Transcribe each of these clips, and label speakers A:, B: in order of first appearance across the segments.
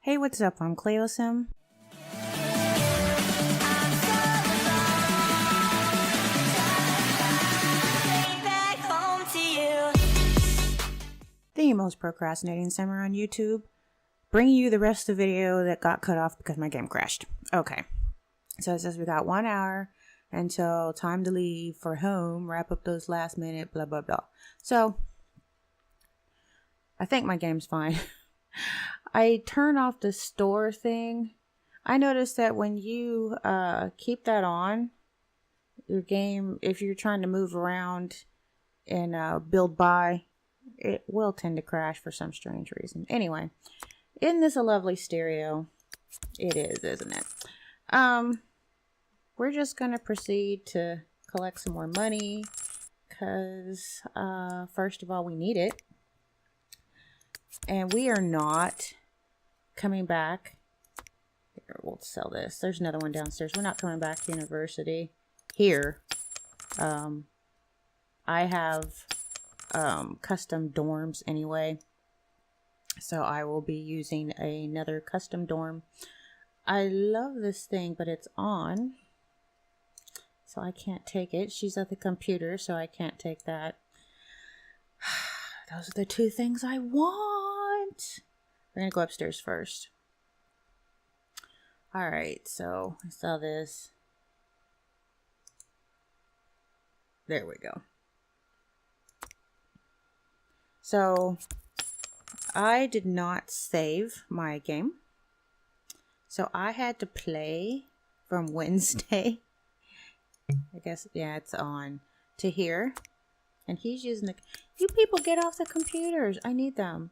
A: Hey, what's up? I'm Cleosim. The most procrastinating simmer on YouTube, bringing you the rest of the video that got cut off because my game crashed. Okay, so it says we got 1 hour until time to leave for home, wrap up those last minute, blah, blah, blah. So, I think my game's fine. I turn off the store thing. I noticed that when you keep that on, your game, if you're trying to move around and build by, it will tend to crash for some strange reason. Anyway, isn't this a lovely stereo? It is, isn't it? We're just going to proceed to collect some more money because, first of all, we need it. And we are not coming back. Here, we'll sell this. There's another one downstairs. We're not coming back to university here. I have custom dorms anyway, so I will be using another custom dorm. I love this thing, but it's on, so I can't take it. She's at the computer, so I can't take that. Those are the two things I want. We're gonna go upstairs first. All right, so I saw this. There we go. So I did not save my game, so I had to play from Wednesday. I guess, yeah, it's on to here. And he's using the... You people get off the computers. I need them.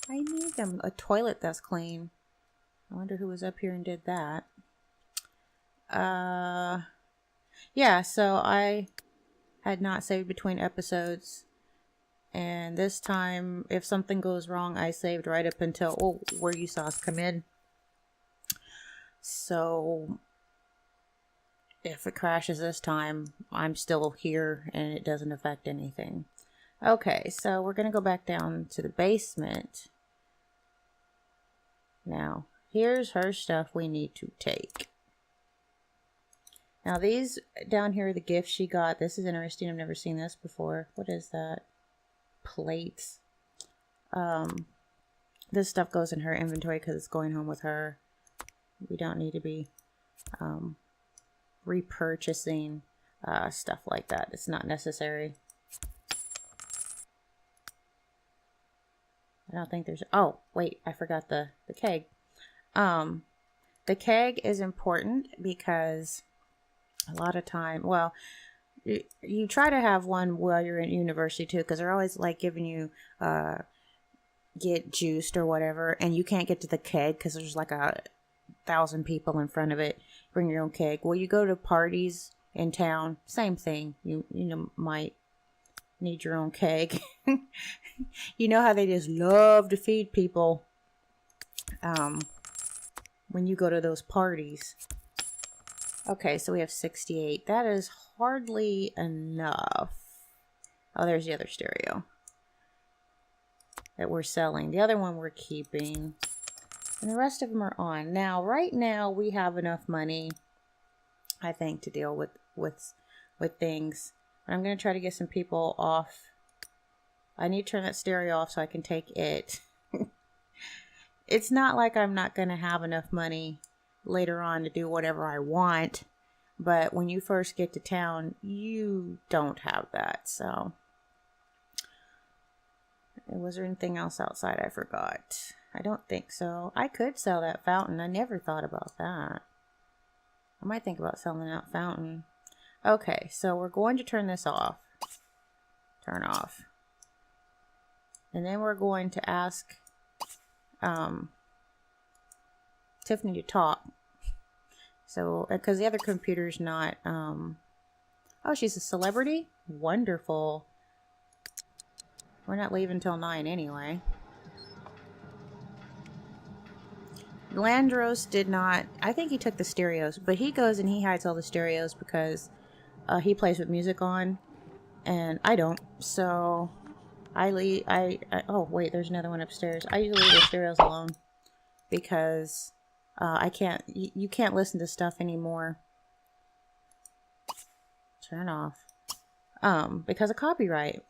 A: I need them. A toilet that's clean. I wonder who was up here and did that. Yeah, so I had not saved between episodes. And this time, if something goes wrong, I saved right up until where you saw us come in. So... if it crashes this time, I'm still here and it doesn't affect anything. Okay, so we're going to go back down to the basement. Now, here's her stuff we need to take. Now, these down here are the gifts she got. This is interesting. I've never seen this before. What is that? Plates. This stuff goes in her inventory because it's going home with her. We don't need to be... repurchasing stuff like that. It's not necessary. I don't think there's... Oh, wait, I forgot the keg. The keg is important because a lot of time... Well, you try to have one while you're in university too, because they're always like giving you get juiced or whatever, and you can't get to the keg because there's like 1,000 people in front of it. Bring your own keg. Well, you go to parties in town, same thing. You know, might need your own keg. You know how they just love to feed people when you go to those parties. Okay, so we have 68. That is hardly enough. Oh, there's the other stereo that we're selling. The other one we're keeping. And the rest of them are on. Now, right now, we have enough money, I think, to deal with things. But I'm going to try to get some people off. I need to turn that stereo off so I can take it. It's not like I'm not going to have enough money later on to do whatever I want. But when you first get to town, you don't have that. So, was there anything else outside I forgot? I don't think so. I could sell that fountain. I never thought about that. I might think about selling that fountain. Okay, so we're going to turn this off. Turn off. And then we're going to ask Tiffany to talk. So, because the other computer's not... Oh, she's a celebrity? Wonderful. We're not leaving till 9 anyway. Landros did not... I think he took the stereos, but he goes and he hides all the stereos because he plays with music on, and I don't. So oh wait, there's another one upstairs. I usually leave the stereos alone because I can't, you can't listen to stuff anymore. Turn off. Because of copyright.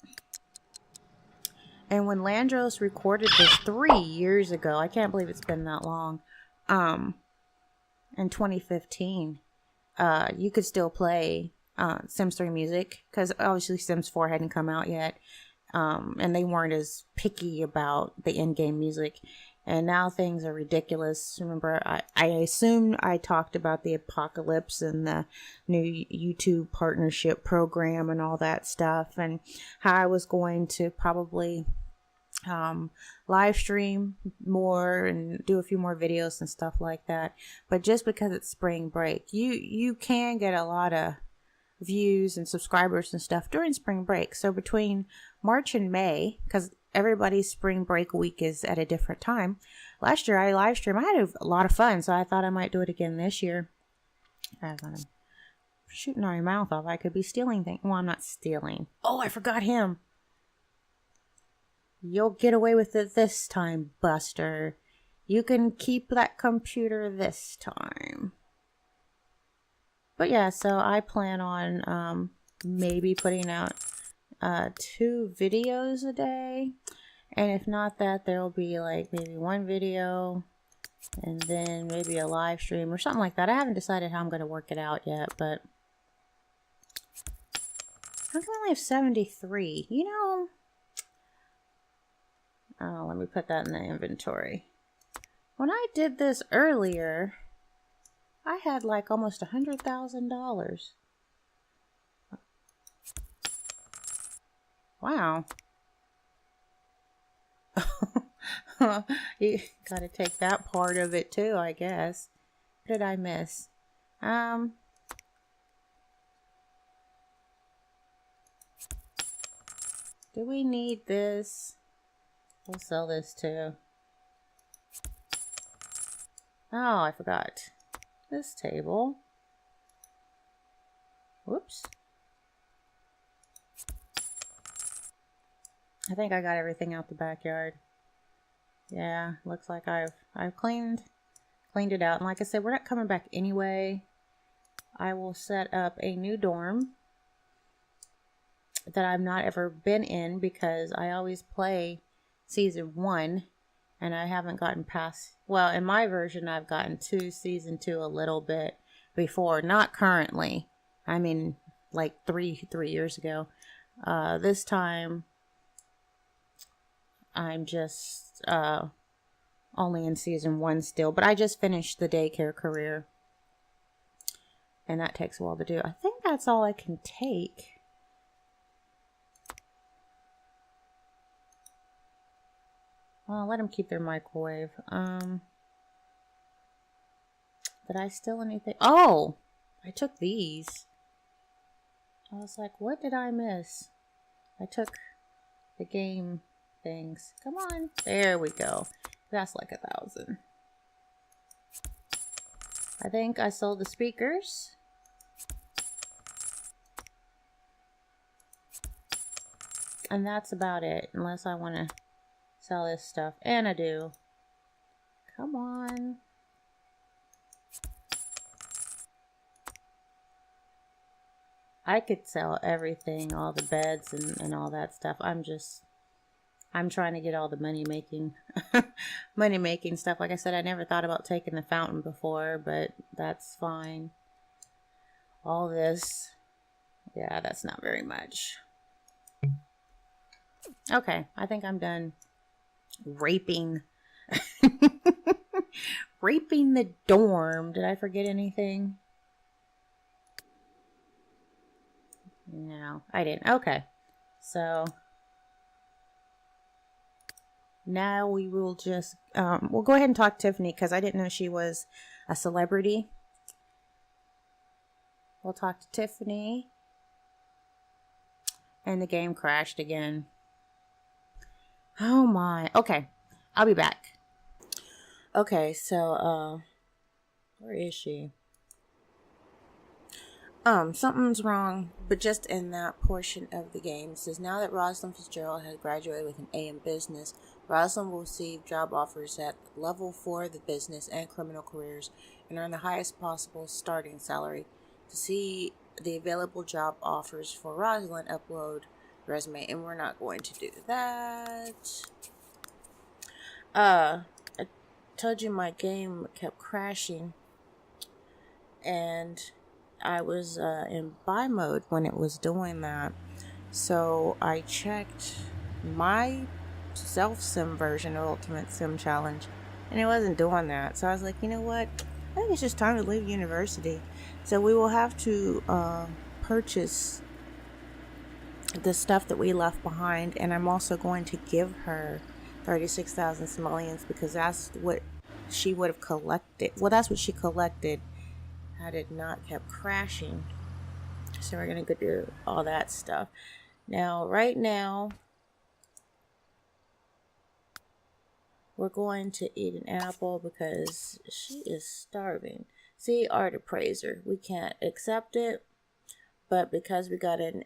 A: And when Landros recorded this 3 years ago, I can't believe it's been that long, in 2015, you could still play Sims 3 music, because obviously Sims 4 hadn't come out yet, and they weren't as picky about the in-game music. And now things are ridiculous. Remember, I assume I talked about the apocalypse and the new YouTube partnership program and all that stuff, and how I was going to probably live stream more and do a few more videos and stuff like that. But just because it's spring break, you can get a lot of views and subscribers and stuff during spring break. So between March and May, because everybody's spring break week is at a different time. Last year I live streamed. I had a lot of fun, so I thought I might do it again this year. As I'm shooting our mouth off, I could be stealing things. Well, I'm not stealing. Oh, I forgot him. You'll get away with it this time, Buster. You can keep that computer this time. But yeah, so I plan on maybe putting out 2 videos a day. And if not that, there'll be like maybe 1 video and then maybe a live stream or something like that. I haven't decided how I'm going to work it out yet, but how can I only have 73? You know, oh, let me put that in the inventory. When I did this earlier, I had like almost $100,000. Wow. You gotta take that part of it too, I guess. What did I miss? Do we need this? We'll sell this too. Oh, I forgot. This table. Whoops. I think I got everything out the backyard. Yeah, looks like I've cleaned it out. And like I said, we're not coming back anyway. I will set up a new dorm that I've not ever been in because I always play season 1 and I haven't gotten past, well, in my version I've gotten to season 2 a little bit before, not currently. I mean, like 3 years ago. This time I'm just only in season 1 still, but I just finished the daycare career, and that takes a while to do. I think that's all I can take. Well, let them keep their microwave. Did I steal anything? Oh, I took these. I was like, what did I miss? I took the game things. Come on. There we go. That's like 1,000. I think I sold the speakers. And that's about it. Unless I want to sell this stuff. And I do. Come on. I could sell everything. All the beds and all that stuff. I'm trying to get all the money making stuff. Like I said, I never thought about taking the fountain before, but that's fine. All this, yeah, that's not very much. Okay, I think I'm done raping raping the dorm. Did I forget anything? No, I didn't. Okay, so now we will just, we'll go ahead and talk to Tiffany because I didn't know she was a celebrity. We'll talk to Tiffany. And the game crashed again. Oh my. Okay, I'll be back. Okay, so, where is she? Something's wrong, but just in that portion of the game. It says, now that Roslynd Fitzgerald has graduated with an A in business, Roslynd will receive job offers at level 4 of the business and criminal careers and earn the highest possible starting salary. To see the available job offers for Roslynd, upload resume, and we're not going to do that. I told you my game kept crashing, and I was in buy mode when it was doing that. So I checked my self-sim version of Ultimate Sim Challenge, and it wasn't doing that. So I was like, you know what? I think it's just time to leave university. So we will have to purchase the stuff that we left behind, and I'm also going to give her 36,000 simoleons because that's what she would have collected. Well, that's what she collected had it not kept crashing. So we're going to go do all that stuff. Now, right now, we're going to eat an apple because she is starving. See, art appraiser. We can't accept it, but because we got an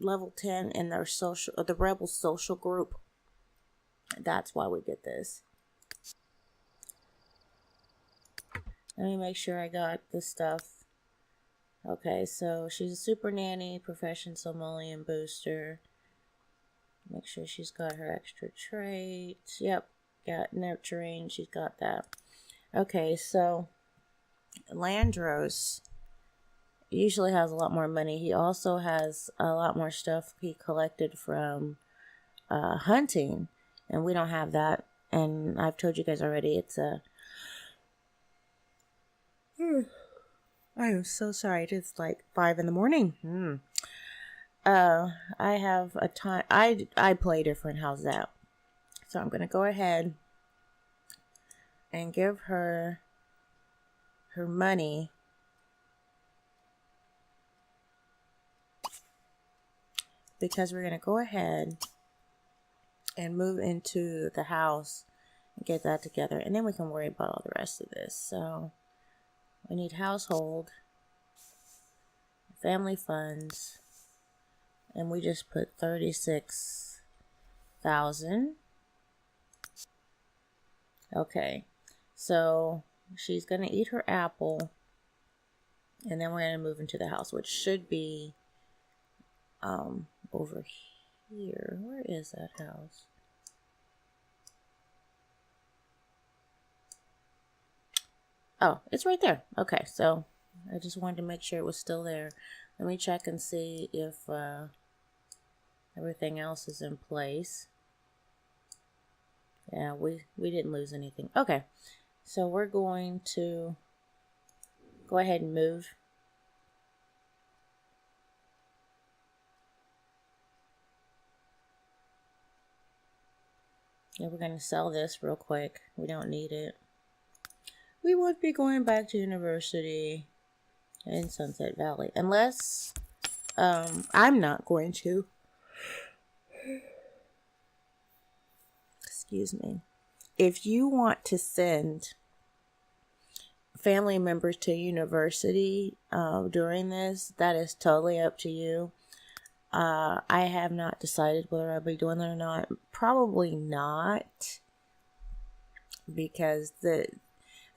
A: level 10 in their social, the rebel social group, that's why we get this. Let me make sure I got this stuff. Okay, so she's a super nanny, profession simoleon booster. Make sure she's got her extra traits. Yep, got nurturing. She's got that. Okay, so Landros usually has a lot more money. He also has a lot more stuff he collected from hunting, and we don't have that. And I've told you guys already, it's a... I am so sorry. It's like 5 in the morning. I have a time. I play different. How's that? So I'm gonna go ahead and give her her money. Because we're gonna go ahead and move into the house and get that together, and then we can worry about all the rest of this. So we need household, family funds, and we just put 36,000. Okay, so she's gonna eat her apple, and then we're gonna move into the house, which should be over here. Where is that house? Oh, it's right there. Okay, so I just wanted to make sure it was still there. Let me check and see if everything else is in place. Yeah, we didn't lose anything. Okay, so we're going to go ahead and move. Yeah, we're going to sell this real quick. We don't need it. We would be going back to university in Sunset Valley. Unless, I'm not going to. Excuse me. If you want to send family members to university during this, that is totally up to you. I have not decided whether I'll be doing that or not. Probably not, because the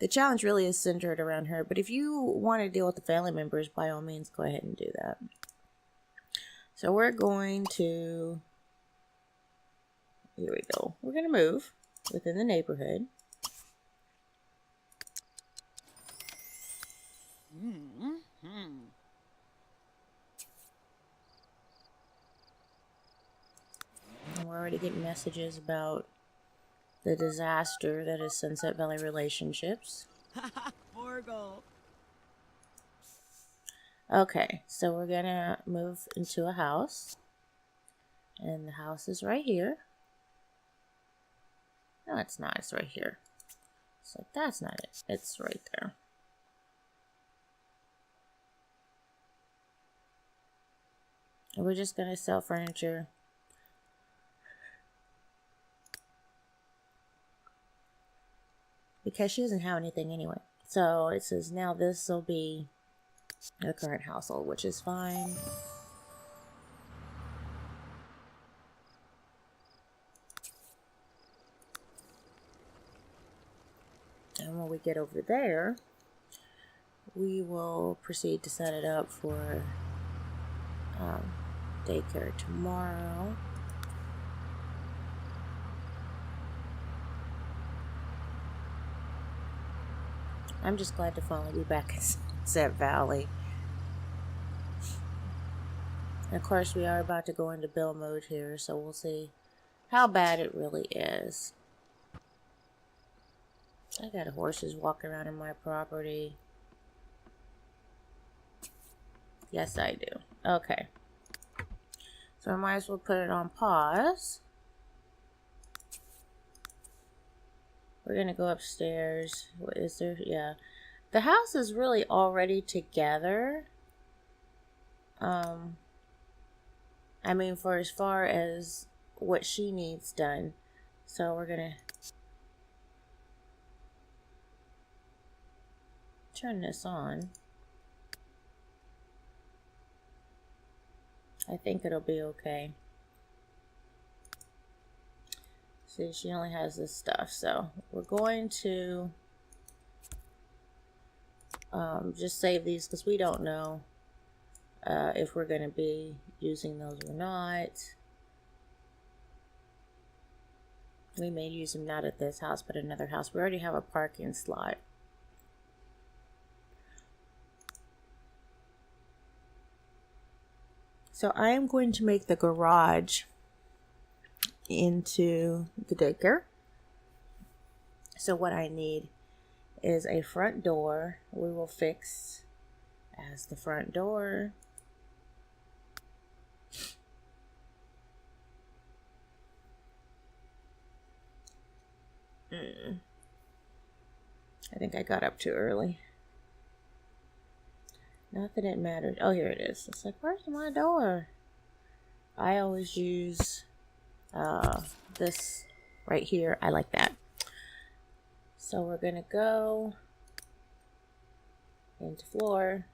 A: challenge really is centered around her. But if you want to deal with the family members, by all means, go ahead and do that. So we're going to, here we go. We're going to move within the neighborhood. And we're already getting messages about the disaster that is Sunset Valley relationships. Okay, so we're gonna move into a house. And the house is right here. No, it's not. It's right here. So that's not it. It's right there. And we're just gonna sell furniture. Because she doesn't have anything anyway. So it says now this will be the current household, which is fine. And when we get over there, we will proceed to set it up for daycare tomorrow. I'm just glad to finally be back in Sunset Valley. And of course, we are about to go into bill mode here, so we'll see how bad it really is. I got horses walking around in my property. Yes, I do. Okay. So I might as well put it on pause. We're going to go upstairs. What is there? Yeah. The house is really already together. I mean, for as far as what she needs done. So we're going to turn this on. I think it'll be okay. See, she only has this stuff, so we're going to just save these because we don't know if we're going to be using those or not. We may use them not at this house, but another house. We already have a parking slot. So I am going to make the garage into the daycare. So what I need is a front door. We will fix as the front door. I think I got up too early. Not that it mattered. Oh, here it is. It's like, where's my door? I always use this right here. I like that. So we're going to go into floor.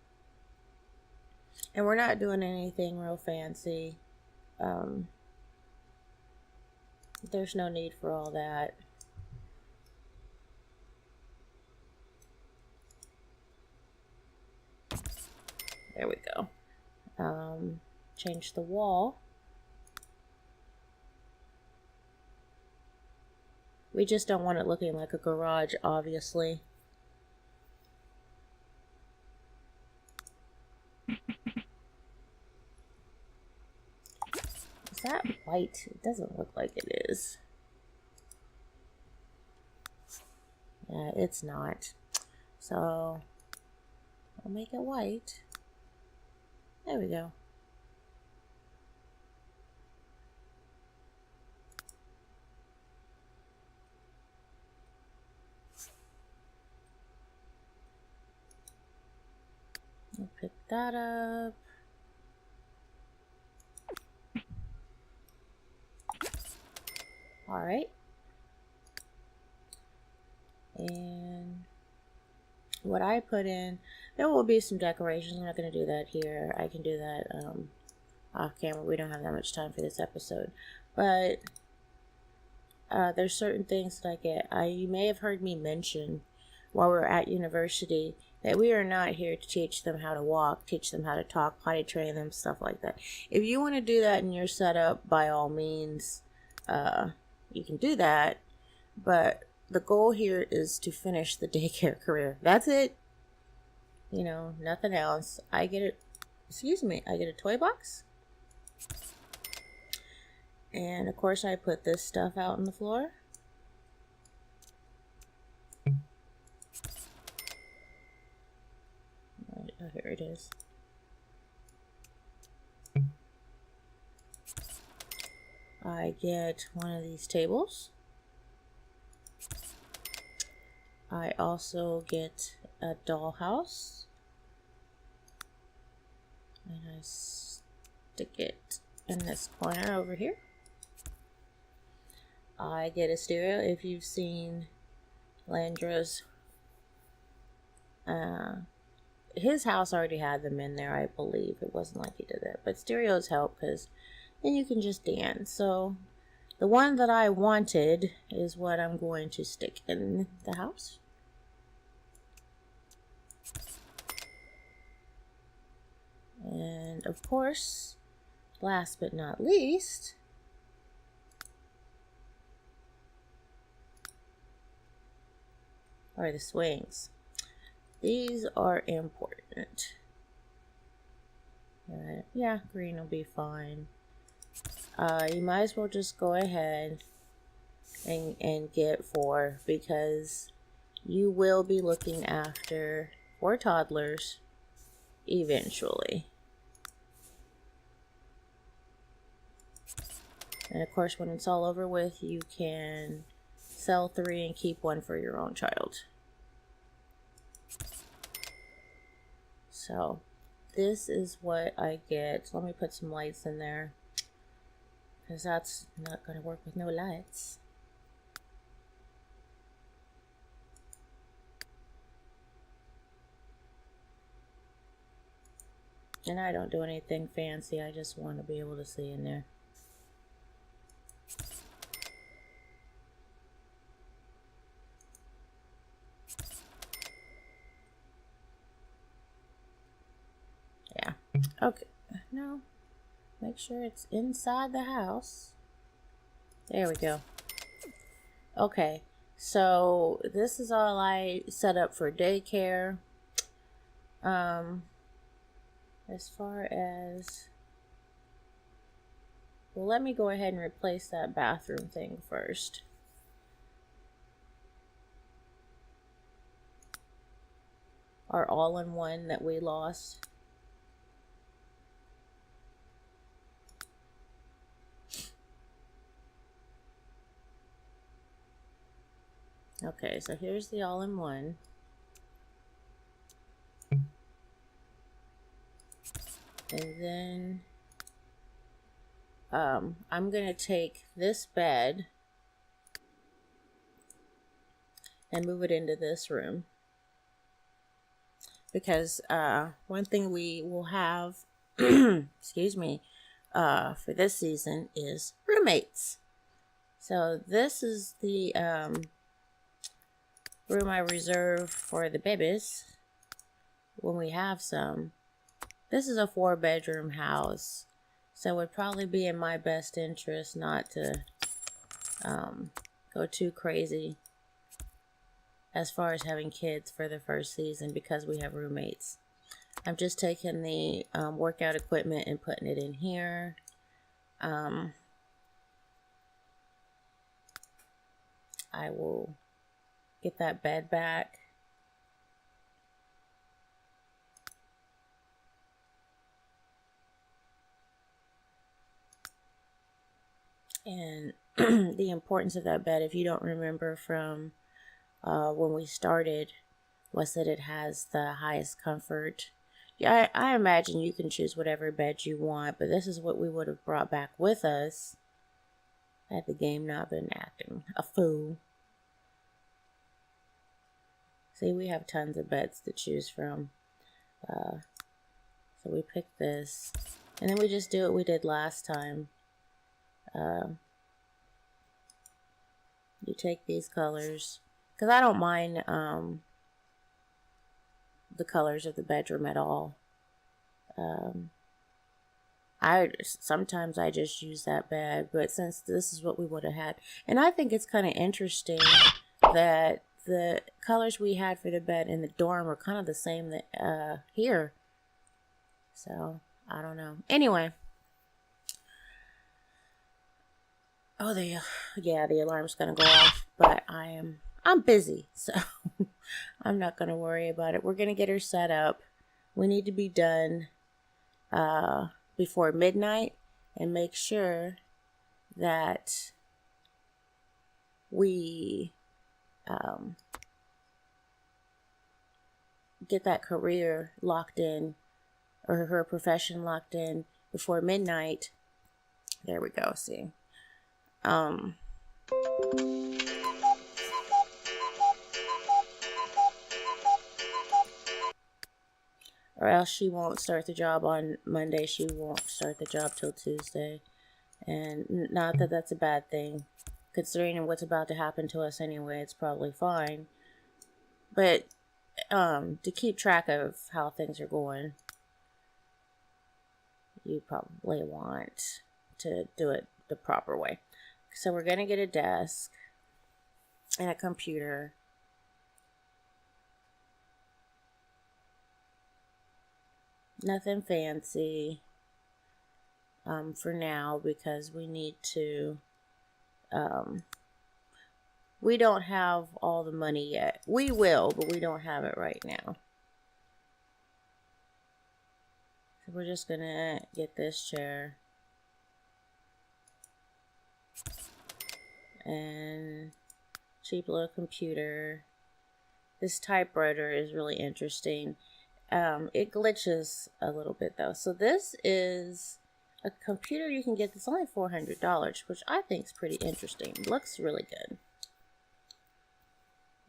A: And we're not doing anything real fancy. There's no need for all that. There we go. Change the wall. We just don't want it looking like a garage, obviously. Is that white? It doesn't look like it is. Yeah, it's not. So I'll make it white. There we go. I'll pick that up. All right. And what I put in, there will be some decorations. I'm not going to do that here. I can do that off camera. We don't have that much time for this episode. But there's certain things that I get. You may have heard me mention while we're at university that we are not here to teach them how to walk, teach them how to talk, potty train them, stuff like that. If you want to do that in your setup, by all means, you can do that. But the goal here is to finish the daycare career. That's it. You know, nothing else. I get it. Excuse me. I get a toy box. And of course I put this stuff out on the floor. Right, oh, here it is. I get one of these tables. I also get a dollhouse. And I stick it in this corner over here. I get a stereo. If you've seen Landra's his house already had them in there, I believe. It wasn't like he did that. But stereos help because then you can just dance. So the one that I wanted is what I'm going to stick in the house. And of course, last but not least, are the swings. These are important. Yeah, green will be fine. You might as well just go ahead and get 4 because you will be looking after 4 toddlers eventually. And of course, when it's all over with, you can sell 3 and keep 1 for your own child. So this is what I get. Let me put some lights in there because that's not going to work with no lights. And I don't do anything fancy. I just want to be able to see in there. Yeah. Okay. No. Make sure it's inside the house. There we go. Okay. So this is all I set up for daycare. As far as... Well, let me go ahead and replace that bathroom thing first. Our all-in-one that we lost. Okay, so here's the all-in-one. And then I'm going to take this bed and move it into this room. Because one thing we will have, excuse me, for this season is roommates. So this is the room I reserve for the babies when we have some. This is a 4-bedroom house, so it would probably be in my best interest not to go too crazy as far as having kids for the first season because we have roommates. I'm just taking the workout equipment and putting it in here. I will get that bed back. And the importance of that bed, if you don't remember from when we started, was that it has the highest comfort. Yeah, I imagine you can choose whatever bed you want, but this is what we would have brought back with us had the game not been acting a fool. See, we have tons of beds to choose from. So we picked this, and then we just do what we did last time. You take these colors, because I don't mind the colors of the bedroom at all. Sometimes I just use that bed, but since this is what we would have had, and I think it's kind of interesting that the colors we had for the bed in the dorm were kind of the same that here. So I don't know. Anyway. Oh, the alarm's gonna go off, but I'm busy, so I'm not gonna worry about it. We're gonna get her set up. We need to be done before midnight and make sure that we get that career locked in, or her profession locked in before midnight. There we go. See. or else she won't start the job on Monday. She won't start the job till Tuesday. And not that that's a bad thing. Considering what's about to happen to us anyway, it's probably fine. But to keep track of how things are going, you probably want to do it the proper way. So we're going to get a desk and a computer. Nothing fancy for now, because we need to, we don't have all the money yet. We will, but we don't have it right now. So we're just going to get this chair. And cheap little computer. This typewriter is really interesting. It glitches a little bit though. So this is a computer you can get that's only $400, which I think is pretty interesting. It looks really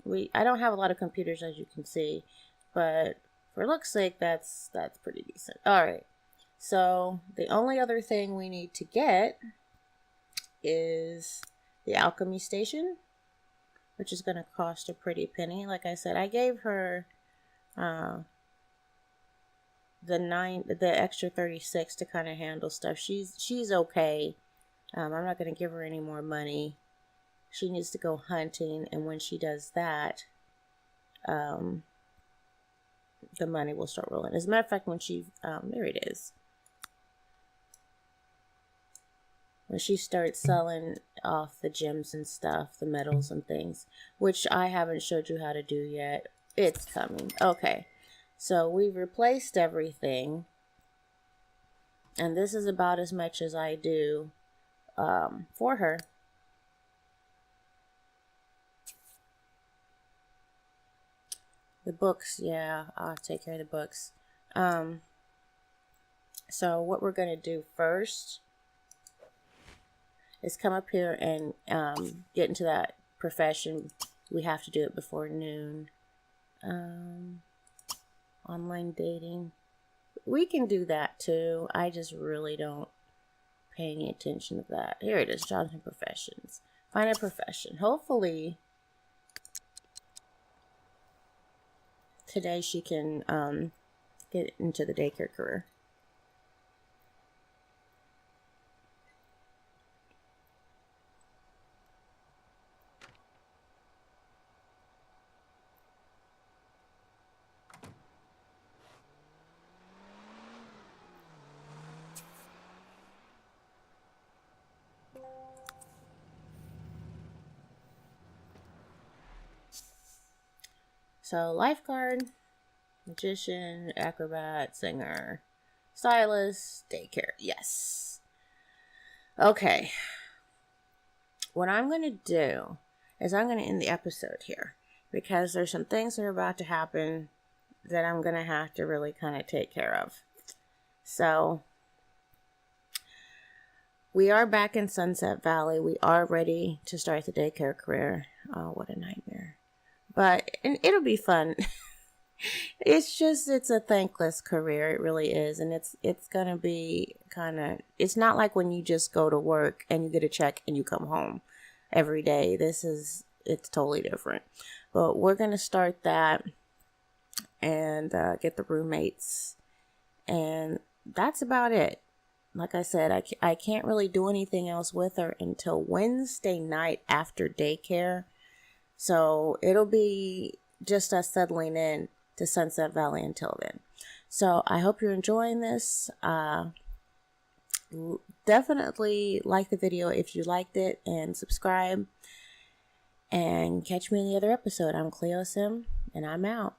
A: good. I don't have a lot of computers, as you can see, but for looks sake, that's pretty decent. All right. So the only other thing we need to get is the alchemy station, which is going to cost a pretty penny. Like I said, I gave her the extra 36 to kind of handle stuff. She's okay. I'm not going to give her any more money. She needs to go hunting, and when she does that, the money will start rolling. As a matter of fact, when she there it is. When she starts selling off the gems and stuff, the metals and things, which I haven't showed you how to do yet. It's coming. Okay. So we've replaced everything. And this is about as much as I do for her. The books, yeah, I'll take care of the books. So what we're going to do first is come up here and get into that profession. We have to do it before noon. Online dating. We can do that too. I just really don't pay any attention to that. Here it is, jobs and professions. Find a profession. Hopefully today she can get into the daycare career. So, lifeguard, magician, acrobat, singer, stylist, daycare. Yes. Okay. What I'm going to do is I'm going to end the episode here, because there's some things that are about to happen that I'm going to have to really kind of take care of. So, we are back in Sunset Valley. We are ready to start the daycare career. Oh, what a nightmare. But it'll be fun. It's a thankless career. It really is. And it's going to be it's not like when you just go to work and you get a check and you come home every day. It's totally different. But we're going to start that and get the roommates. And that's about it. Like I said, I can't really do anything else with her until Wednesday night after daycare. So it'll be just us settling in to Sunset Valley until then. So I hope you're enjoying this. Definitely like the video if you liked it, and subscribe. And catch me in the other episode. I'm Cleo Sim, and I'm out.